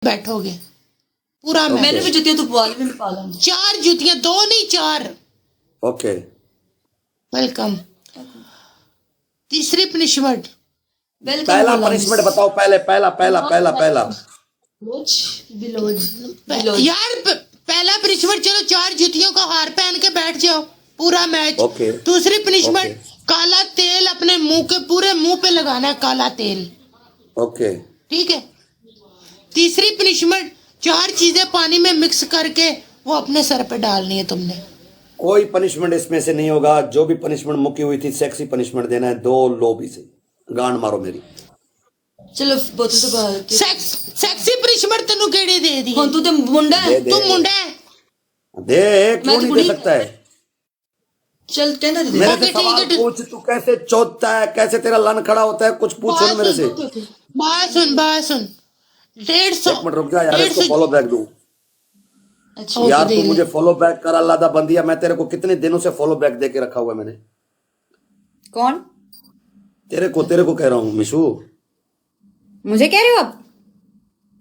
बैठोगे पूरा मैच। मैंने भी जुतियां तो पवा ली, मैं पा लूंगी। 4 जूतियां, 2 नहीं 4। Okay welcome. तीसरी पनिशमेंट, वेलकम। पहला पनिशमेंट बताओ, पहले पहला पहला पहला पहला यार पहला पनिशमेंट चलो 4 जूतियों का हार पहन के बैठ जाओ पूरा मैच। ओके। दूसरी पनिशमेंट, ओके। काला तेल अपने मुंह के पूरे मुंह पे लगाना है, काला तेल। ओके ठीक है। तीसरी पनिशमेंट, 4 चीजें पानी में मिक्स करके वो अपने सर पे डालनी है तुमने। कोई पनिशमेंट इसमें से नहीं होगा। जो भी पनिशमेंट मुकी हुई थी सेक्सी पनिशमेंट देना है। 2 लोबी से गांड मारो मेरी। चलो बोतल तो बाहर के। सेक्सी पनिशमेंट तेनू केड़ी दे दी? हुन तू ते मुंडा है। दे। तू मुंडा है। दे क्यों नहीं दे सकता है? चल कहना दे। मेरे ओके, से सवाल ठीक है। पूछ, तू कैसे चोदता है, कैसे तेरा लन खड़ा होता है, कुछ पूछो ना मेरे से। बात सुन 150। एक मिनट रुक जा यार, इसको फॉलो बैक दूं। अच्छा यार तू मुझे फॉलो बैक कर, अल्लाह दा बंदिया। मैं तेरे को कितने दिनों से फॉलो बैक दे के रखा हुआ है मैंने। कौन? तेरे को कह रहा हूँ मिशू। मुझे कह रहे हो आप?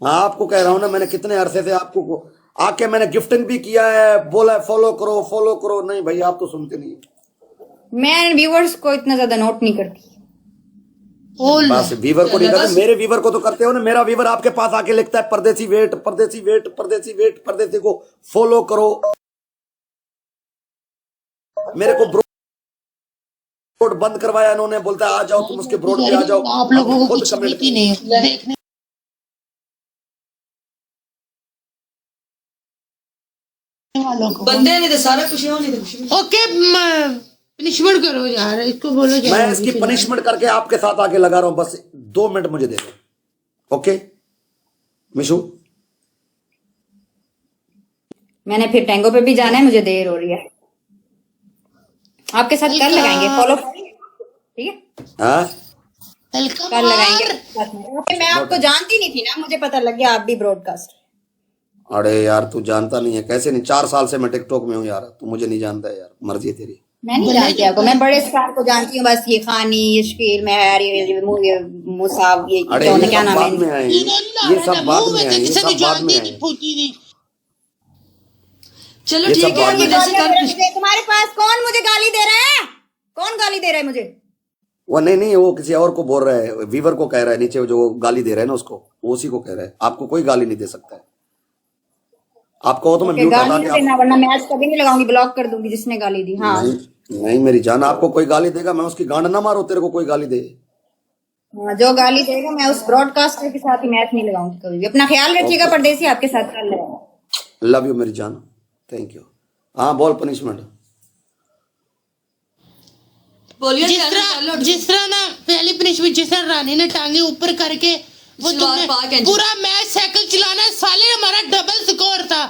हाँ आपको कह रहा हूँ ना, मैंने कितने अरसे से आपको आके मैंने गिफ्टिंग भी किया है, बोला है फॉलो करो। नहीं भाई आप तो सुनते नहीं। मैं व्यूवर्स को इतना ज्यादा नोट नहीं करती। बस वीवर को नहीं करते, मेरे वीवर को तो करते हो ना। मेरा वीवर आपके पास आके लिखता है परदेसी वेट परदेसी को फॉलो करो। मेरे को ब्रोड बंद करवाया इन्होंने, बोलता है आ जाओ तुम उसके ब्रोड पे आ जाओ। आप लोगों को कुछ नहीं देखने वालों को। बंदे ने तो सारा कुछ नहीं दे। ओके पनिशमेंट करो यार, इसको बोलो। मैं इसकी पनिशमेंट करके आपके साथ आके लगा रहा हूं। बस 2 मिनट मुझे दे दो। ओके मिशू। मैंने फिर टैंगो पे भी जाना है, मुझे देर हो रही है। आपके साथ कल लगाएंगे फॉलो, ठीक है? हाँ कल लगाएंगे। मैं आपको जानती नहीं थी ना, मुझे पता लग गया आप भी ब्रॉडकास्ट। अरे यार तू जानता नहीं है, कैसे नहीं। 4 साल से मैं टिकटॉक में हूँ यार, तू मुझे नहीं जानता है यार, मर्जी है तेरी। मैं नहीं जानती आपको, मैं बड़े स्टार को जानती हूँ बस। ये खानी, ये शकील मेहर, ये मुसाब, ये क्या नाम है? ये सब बाद में आए, ये सब बाद में आए। चलो ये ठीक सब है। बाद में। जैसे कर तुम्हारे पास कौन मुझे गाली दे रहा है? कौन गाली दे रहा है मुझे? वो नहीं वो किसी और को बोल रहा है, वीवर को कह रहा है नीचे जो गाली दे रहा है ना उसको, वो उसी को कह रहा है। आपको कोई गाली नहीं दे सकता है। आपको तो मैं म्यूट हटा के देना, वरना मैं आज कभी नहीं लगाऊंगी, ब्लॉक कर दूंगी जिसने गाली दी। हाँ नहीं मेरी जान, आपको कोई गाली देगा मैं उसकी गांड ना मारो। तेरे को कोई गाली दे, जो गाली देगा मैं उस ब्रॉडकास्टर के साथ ही मैच नहीं लगाऊंगी कभी भी। अपना ख्याल रखिएगा परदेसी, आपके साथ कल लगाऊंगा। लव यू मेरी जान, थैंक यू। हाँ बोल पनिशमेंट। बोलिए। जिस तरह ना पहली पनिशमेंट, जिस तरह रानी ने टांगे ऊपर करके वो तुमने पूरा मैच साइकिल चलाना है साले। हमारा डबल स्कोर था।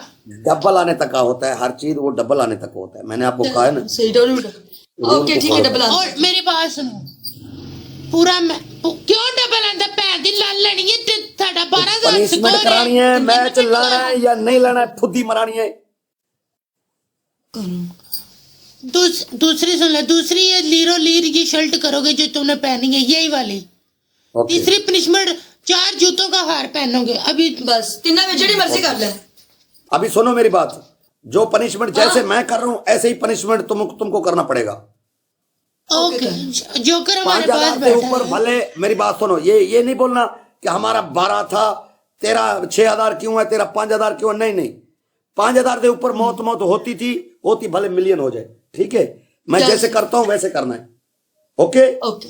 डबल आने तक का होता है हर चीज, वो डबल आने तक होता है। मैंने आपको कहा है ना। ओके ठीक है डबल। और मेरी बात सुनो, पूरा क्यों डबल आंदा? पैर दी लाल लड़ी है ते साडा 12,000 पनिशमेंट करानी है, मैच लाना है या नहीं लाना है, फुद्दी मरानी है। दूसरी सुन ले, दूसरी ये लीर की शर्ट करोगे जो तुमने पहनी है, यही वाली। तीसरी पनिशमेंट 4 जूतों का हार पहनोगे। अभी बस तिन्ना में जेडी मर्जी कर ले। अभी सुनो मेरी बात, जो पनिशमेंट जैसे मैं कर रहा हूं ऐसे ही पनिशमेंट तुमको करना पड़ेगा। ओके जोकर हमारे 5,000 पास के बैठा ऊपर है। भले मेरी बात सुनो, ये नहीं बोलना कि हमारा 12 था तेरा 6,000 क्यों है, तेरा 5,000 क्यों है। नहीं 5,000 के ऊपर मौत होती भले मिलियन हो जाए, ठीक है? मैं जैसे करता हूं वैसे करना है। ओके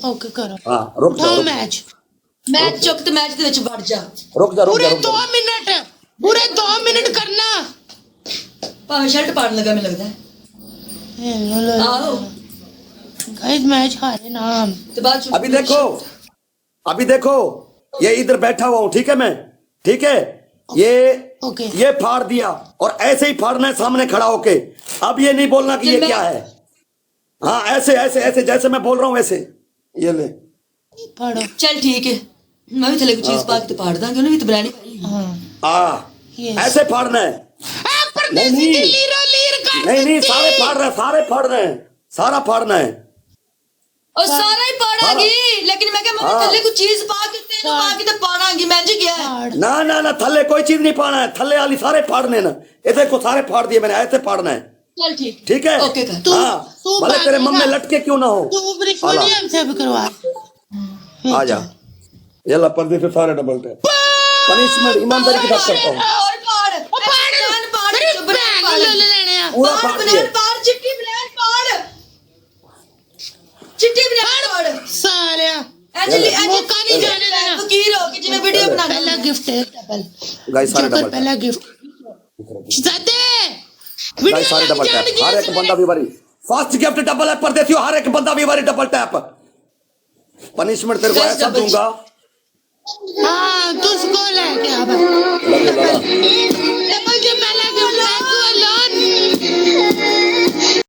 ओके करो। हाँ रुक जाओ। मैच चुक मैच दे विच बढ़ जा। रुक जा पूरे 2 मिनट, पूरे 2 मिनट करना। भावे शर्ट पाड़ लगा मैं लगता है। आओ गाइस मैच हारे ना हम। अभी देखो ये इधर बैठा हुआ हूं, ठीक है मैं, ठीक है? ये फाड़ दिया और ऐसे ही फाड़ना है सामने खड़ा होके। अब ये नहीं बोलना कि ये क्या है। हाँ ऐसे जैसे मैं बोल रहा हूँ वैसे ये ले फाड़ो। चल ठीक है, मैं भी थले कुछ चीज पाक तो फाड़ दांगे, उन्हें भी तो बनानी पड़ेगी। ऐसे फाड़ना है। नहीं सारे फाड़ रहे हैं, सारा फाड़ना है। और सारा ही फाड़ा पाड़ांगी लेकिन मैं क्या मैं हाँ। थल्ले कुछ चीज पा के तेन पा के ते पाड़ांगी मैं जी क्या फाड़ ना ना ना थल्ले कोई चीज नहीं पाना है, थल्ले वाली सारे फाड़ने ना, इधर को सारे फाड़ दिए मैंने, ऐसे फाड़ना है, चल ठीक ठीक है। ओके कर तू- हाँ तू भले तेरे बाकी मुंह में का- लटके क्यों ना हो, तू पनिशमेंट हमसे भी करवा आ जा, ये ला पर्दे से सारे डबल टैप पनिशमेंट ईमानदारी के साथ करता हूँ, और पाड़ ओ फाड़ मेरी भैन ਨੂੰ ਲੈ ਲੈਣੇ ਆ पूरा पाड़ फाड़ बनेन दिए। पाड़ चिट्टी बनेन पाड़ चिट्टी बनेन पाड़ ਸਾਲਿਆ एक्चुअली मौका नहीं जाने देना। फकीर हो कि जिन्हें वीडियो बना पहला गिफ्ट है डबल गाइस सारे जोकर डबल पहला गिफ्ट शहजादे गाइस सारे डबल टैप, हर एक बंदा भी बारी फर्स्ट गिफ्ट डबल है परदेसियों, हर एक बंदा भी बारी डबल टैप पनिशमेंट तेरे को Guys, ऐसा double- दूंगा हाँ तू उसको लेके आ लगे लगा